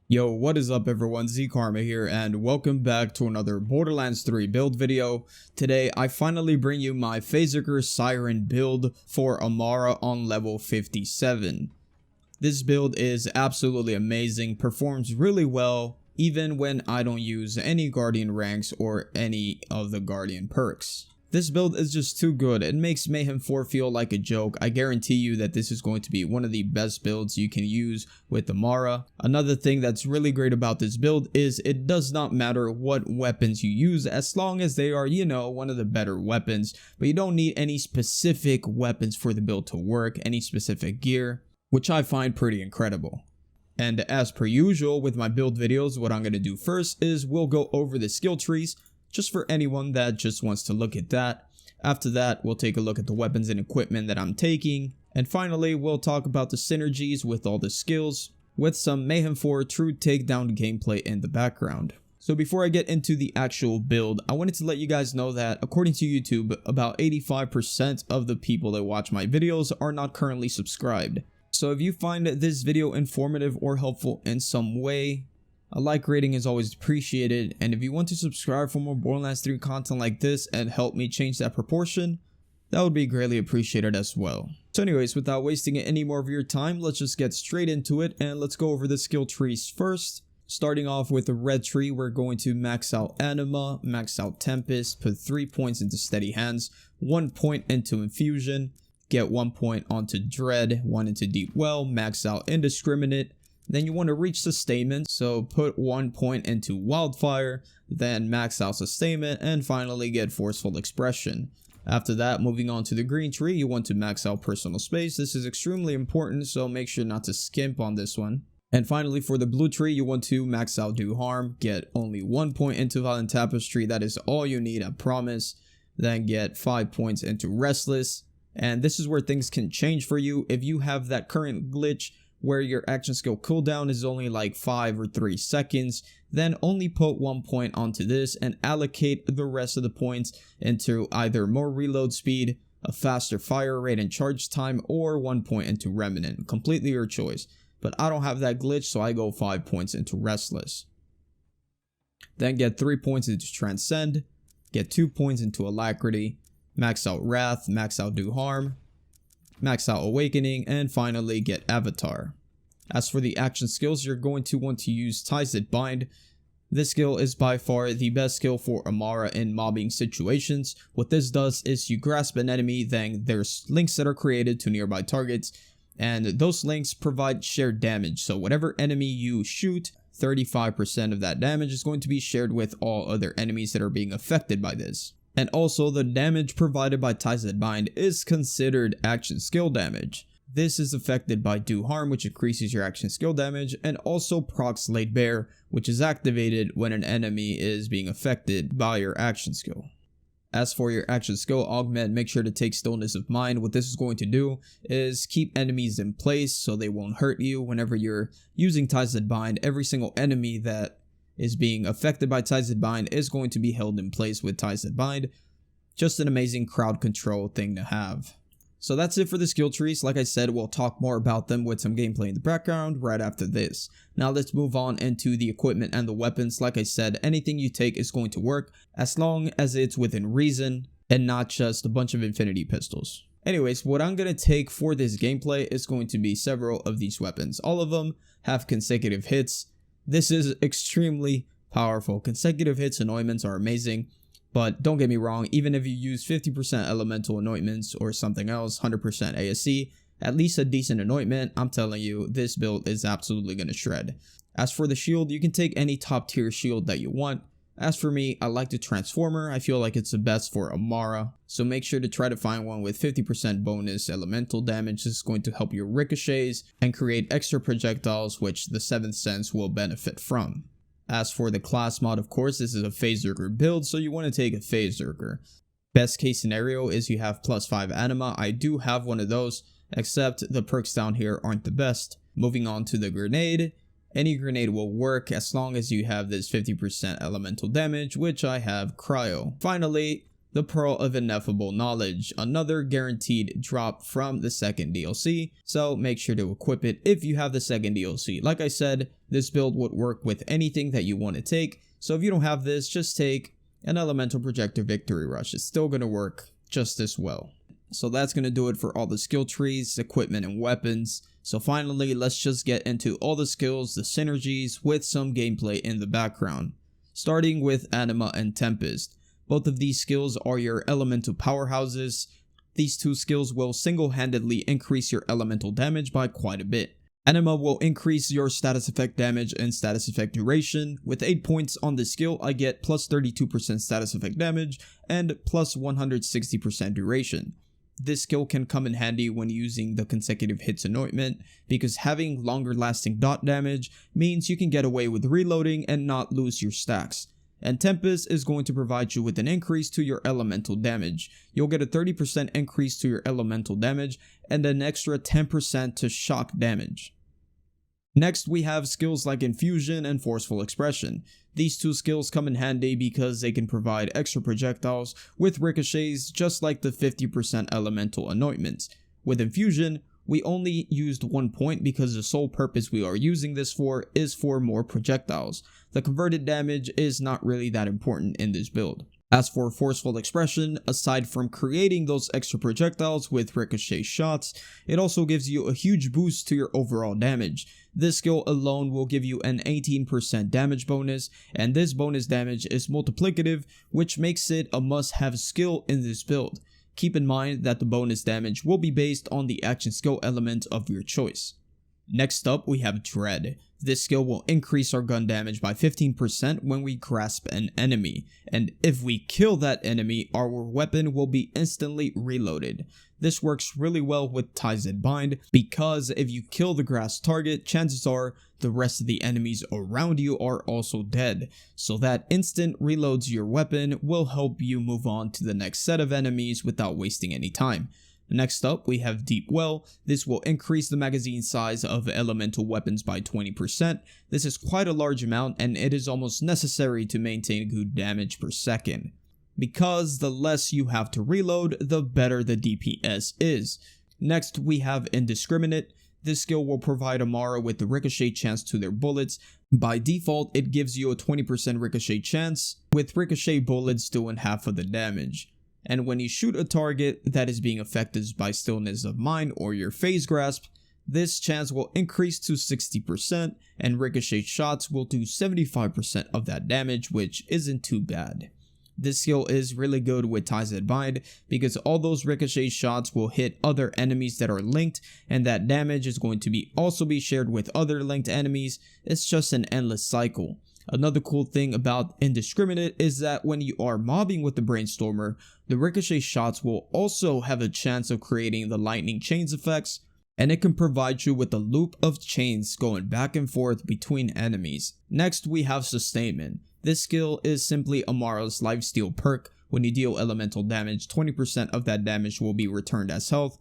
Yo, what is up everyone, Z-Karma here, and welcome back to another Borderlands 3 build video. Today, I finally bring you my Phasezerker Siren build for Amara on level 57. This build is absolutely amazing, performs really well, even when I don't use any Guardian ranks or any of the Guardian perks. This build is just too good. It makes Mayhem 4 feel like a joke. I guarantee you that this is going to be one of the best builds you can use with Amara. Another thing that's really great about this build is it does not matter what weapons you use as long as they are, one of the better weapons. But you don't need any specific weapons for the build to work, any specific gear, which I find pretty incredible. And as per usual with my build videos, what I'm going to do first is we'll go over the skill trees, just for anyone that just wants to look at that. After that, we'll take a look at the weapons and equipment that I'm taking. And finally, we'll talk about the synergies with all the skills, with some Mayhem 4 true takedown gameplay in the background. So before I get into the actual build, I wanted to let you guys know that according to YouTube, about 85% of the people that watch my videos are not currently subscribed. So if you find this video informative or helpful in some way, a like rating is always appreciated, and if you want to subscribe for more Borderlands 3 content like this and help me change that proportion, that would be greatly appreciated as well. So anyways, without wasting any more of your time, let's just get straight into it and let's go over the skill trees first. Starting off with the red tree, we're going to max out Anima, max out Tempest, put 3 points into Steady Hands, 1 point into Infusion, get 1 point onto Dread, 1 into Deep Well, max out Indiscriminate. Then you want to reach Sustainment, so put 1 point into Wildfire, then max out Sustainment, and finally get Forceful Expression. After that, moving on to the green tree, you want to max out Personal Space. This is extremely important, so make sure not to skimp on this one. And finally, for the blue tree, you want to max out Do Harm, get only 1 point into Violent Tapestry. That is all you need, I promise. Then get 5 points into Restless. And this is where things can change for you. If you have that current glitch where your action skill cooldown is only like 5 or 3 seconds, then only put 1 point onto this and allocate the rest of the points into either more reload speed, a faster fire rate and charge time, or 1 point into Remnant. Completely your choice. But I don't have that glitch, so I go 5 points into Restless. Then get 3 points into Transcend, get 2 points into Alacrity, max out Wrath, max out Do Harm, max out Awakening, and finally get Avatar. As for the action skills, you're going to want to use Ties That Bind. This skill is by far the best skill for Amara in mobbing situations. What this does is you grasp an enemy, then there's links that are created to nearby targets, and those links provide shared damage. So whatever enemy you shoot, 35% of that damage is going to be shared with all other enemies that are being affected by this. And also, the damage provided by Ties That Bind is considered action skill damage. This is affected by Do Harm, which increases your action skill damage, and also procs Laid Bare, which is activated when an enemy is being affected by your action skill. As for your action skill augment, make sure to take Stillness of Mind. What this is going to do is keep enemies in place so they won't hurt you. Whenever you're using Ties That Bind, every single enemy that is being affected by Ties That Bind is going to be held in place with Ties That Bind. Just an amazing crowd control thing to have. So that's it for the skill trees. Like I said, we'll talk more about them with some gameplay in the background right after this. Now let's move on into the equipment and the weapons. Like I said, anything you take is going to work as long as it's within reason and not just a bunch of infinity pistols. Anyways, what I'm going to take for this gameplay is going to be several of these weapons. All of them have consecutive hits. This is extremely powerful. Consecutive hits anointments are amazing, but don't get me wrong, even if you use 50% elemental anointments or something else, 100% ASC, at least a decent anointment, I'm telling you, this build is absolutely going to shred. As for the shield, you can take any top tier shield that you want. As for me, I like the Transformer. I feel like it's the best for Amara, so make sure to try to find one with 50% bonus elemental damage. This is going to help your ricochets and create extra projectiles, which the 7th sense will benefit from. As for the class mod, of course, this is a Phasezerker build, so you want to take a Phasezerker. Best case scenario is you have +5 Anima. I do have one of those, except the perks down here aren't the best. Moving on to the grenade. Any grenade will work as long as you have this 50% elemental damage, which I have Cryo. Finally, the Pearl of Ineffable Knowledge, another guaranteed drop from the second DLC, so make sure to equip it if you have the second DLC. Like I said, this build would work with anything that you want to take, so if you don't have this, just take an Elemental Projector Victory Rush. It's still going to work just as well. So that's going to do it for all the skill trees, equipment, and weapons. So finally, let's just get into all the skills, the synergies, with some gameplay in the background. Starting with Anima and Tempest. Both of these skills are your elemental powerhouses. These two skills will single-handedly increase your elemental damage by quite a bit. Anima will increase your status effect damage and status effect duration. With 8 points on this skill, I get plus 32% status effect damage and plus 160% duration. This skill can come in handy when using the consecutive hits anointment, because having longer lasting dot damage means you can get away with reloading and not lose your stacks. And Tempest is going to provide you with an increase to your elemental damage. You'll get a 30% increase to your elemental damage and an extra 10% to shock damage. Next, we have skills like Infusion and Forceful Expression. These two skills come in handy because they can provide extra projectiles with ricochets, just like the 50% elemental anointments. With Infusion, we only used 1 point because the sole purpose we are using this for is for more projectiles. The converted damage is not really that important in this build. As for Forceful Expression, aside from creating those extra projectiles with ricochet shots, it also gives you a huge boost to your overall damage. This skill alone will give you an 18% damage bonus, and this bonus damage is multiplicative, which makes it a must-have skill in this build. Keep in mind that the bonus damage will be based on the action skill element of your choice. Next up, we have Dread. This skill will increase our gun damage by 15% when we grasp an enemy, and if we kill that enemy, our weapon will be instantly reloaded. This works really well with Phasezerker Bind, because if you kill the grasped target, chances are the rest of the enemies around you are also dead, so that instant reloads your weapon will help you move on to the next set of enemies without wasting any time. Next up, we have Deep Well. This will increase the magazine size of elemental weapons by 20%. This is quite a large amount, and it is almost necessary to maintain good damage per second, because the less you have to reload, the better the DPS is. Next, we have Indiscriminate. This skill will provide Amara with the ricochet chance to their bullets. By default, it gives you a 20% ricochet chance, with ricochet bullets doing half of the damage. And when you shoot a target that is being affected by Stillness of Mind or your Phase Grasp, this chance will increase to 60%, and ricochet shots will do 75% of that damage, which isn't too bad. This skill is really good with Phasezerker Bind, because all those ricochet shots will hit other enemies that are linked, and that damage is going to also be shared with other linked enemies. It's just an endless cycle. Another cool thing about Indiscriminate is that when you are mobbing with the Brainstormer, the ricochet shots will also have a chance of creating the lightning chains effects, and it can provide you with a loop of chains going back and forth between enemies. Next, we have Sustainment. This skill is simply Amara's lifesteal perk. When you deal elemental damage, 20% of that damage will be returned as health.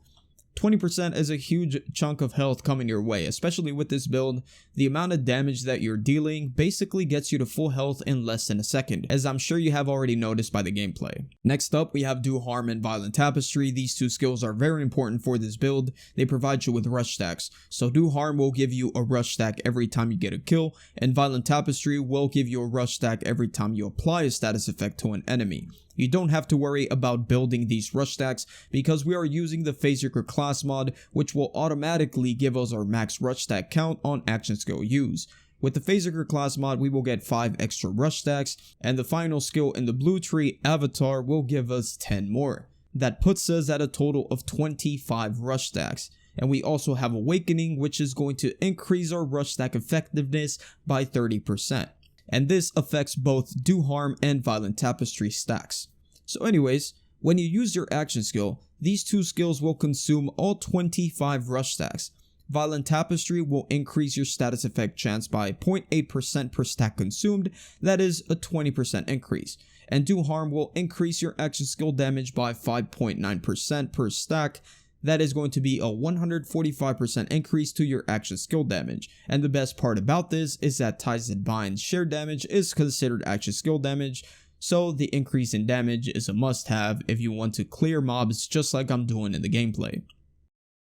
20% is a huge chunk of health coming your way, especially with this build. The amount of damage that you're dealing basically gets you to full health in less than a second, as I'm sure you have already noticed by the gameplay. Next up, we have Do Harm and Violent Tapestry. These two skills are very important for this build. They provide you with rush stacks. So Do Harm will give you a rush stack every time you get a kill, and Violent Tapestry will give you a rush stack every time you apply a status effect to an enemy. You don't have to worry about building these rush stacks because we are using the Phasezerker class mod, which will automatically give us our max rush stack count on action skill use. With the Phasezerker class mod, we will get 5 extra rush stacks, and the final skill in the blue tree, Avatar, will give us 10 more. That puts us at a total of 25 rush stacks. And we also have Awakening, which is going to increase our rush stack effectiveness by 30%. And this affects both Do Harm and Violent Tapestry stacks. So anyways, when you use your action skill, these two skills will consume all 25 rush stacks. Violent Tapestry will increase your status effect chance by 0.8% per stack consumed, that is a 20% increase. And Do Harm will increase your action skill damage by 5.9% per stack. That is going to be a 145% increase to your action skill damage. And the best part about this is that Phasezerker Bind's shared damage is considered action skill damage, so the increase in damage is a must-have if you want to clear mobs just like I'm doing in the gameplay.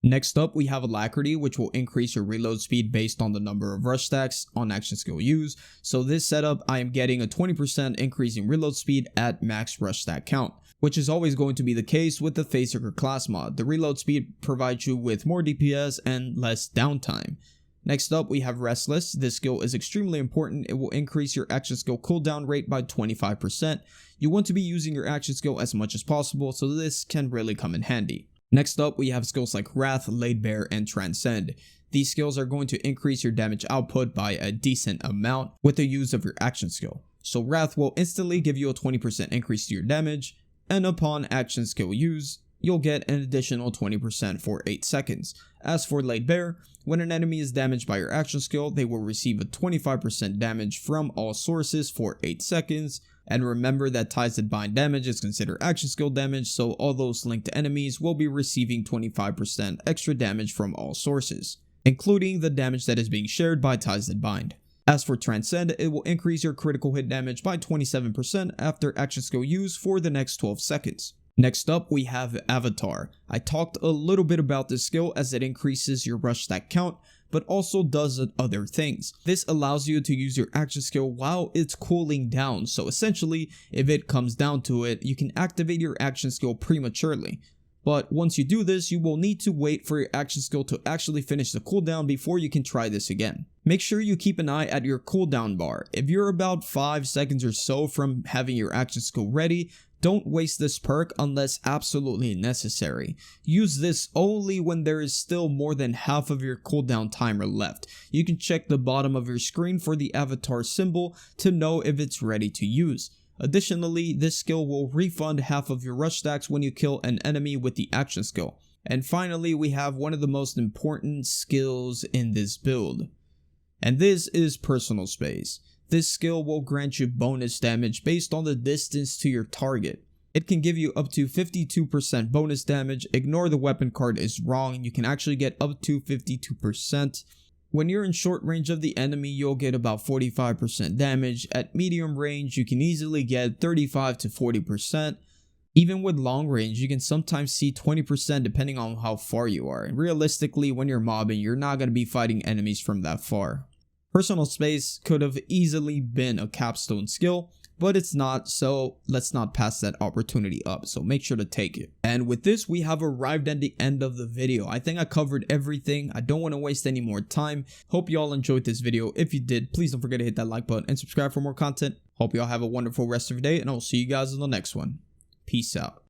Next up, we have Alacrity, which will increase your reload speed based on the number of rush stacks on action skill used. So this setup, I am getting a 20% increase in reload speed at max rush stack count, which is always going to be the case with the Phasezerker class mod. The reload speed provides you with more DPS and less downtime. Next up, we have Restless. This skill is extremely important. It will increase your action skill cooldown rate by 25%. You want to be using your action skill as much as possible, so this can really come in handy. Next up, we have skills like Wrath, Laid Bare, and Transcend. These skills are going to increase your damage output by a decent amount with the use of your action skill. So Wrath will instantly give you a 20% increase to your damage, and upon action skill use, you'll get an additional 20% for 8 seconds. As for Laid Bare, when an enemy is damaged by your action skill, they will receive a 25% damage from all sources for 8 seconds. And remember that Ties That Bind damage is considered action skill damage, so all those linked enemies will be receiving 25% extra damage from all sources, including the damage that is being shared by Ties That Bind. As for Transcend, it will increase your critical hit damage by 27% after action skill use for the next 12 seconds. Next up, we have Avatar. I talked a little bit about this skill as it increases your rush stack count, but also does other things. This allows you to use your action skill while it's cooling down, so essentially, if it comes down to it, you can activate your action skill prematurely. But once you do this, you will need to wait for your action skill to actually finish the cooldown before you can try this again. Make sure you keep an eye at your cooldown bar. If you're about 5 seconds or so from having your action skill ready, don't waste this perk unless absolutely necessary. Use this only when there is still more than half of your cooldown timer left. You can check the bottom of your screen for the avatar symbol to know if it's ready to use. Additionally, this skill will refund half of your rush stacks when you kill an enemy with the action skill. And finally, we have one of the most important skills in this build, and this is Personal Space. This skill will grant you bonus damage based on the distance to your target. It can give you up to 52% bonus damage. Ignore the weapon card is wrong, you can actually get up to 52%. When you're in short range of the enemy, you'll get about 45% damage. At medium range, you can easily get 35 to 40%. Even with long range, you can sometimes see 20% depending on how far you are. And realistically, when you're mobbing, you're not going to be fighting enemies from that far. Personal Space could have easily been a capstone skill, but it's not, so let's not pass that opportunity up, so make sure to take it. And with this, we have arrived at the end of the video. I think I covered everything. I don't want to waste any more time. Hope y'all enjoyed this video. If you did, please don't forget to hit that like button and subscribe for more content. Hope y'all have a wonderful rest of your day, and I'll see you guys in the next one. Peace out.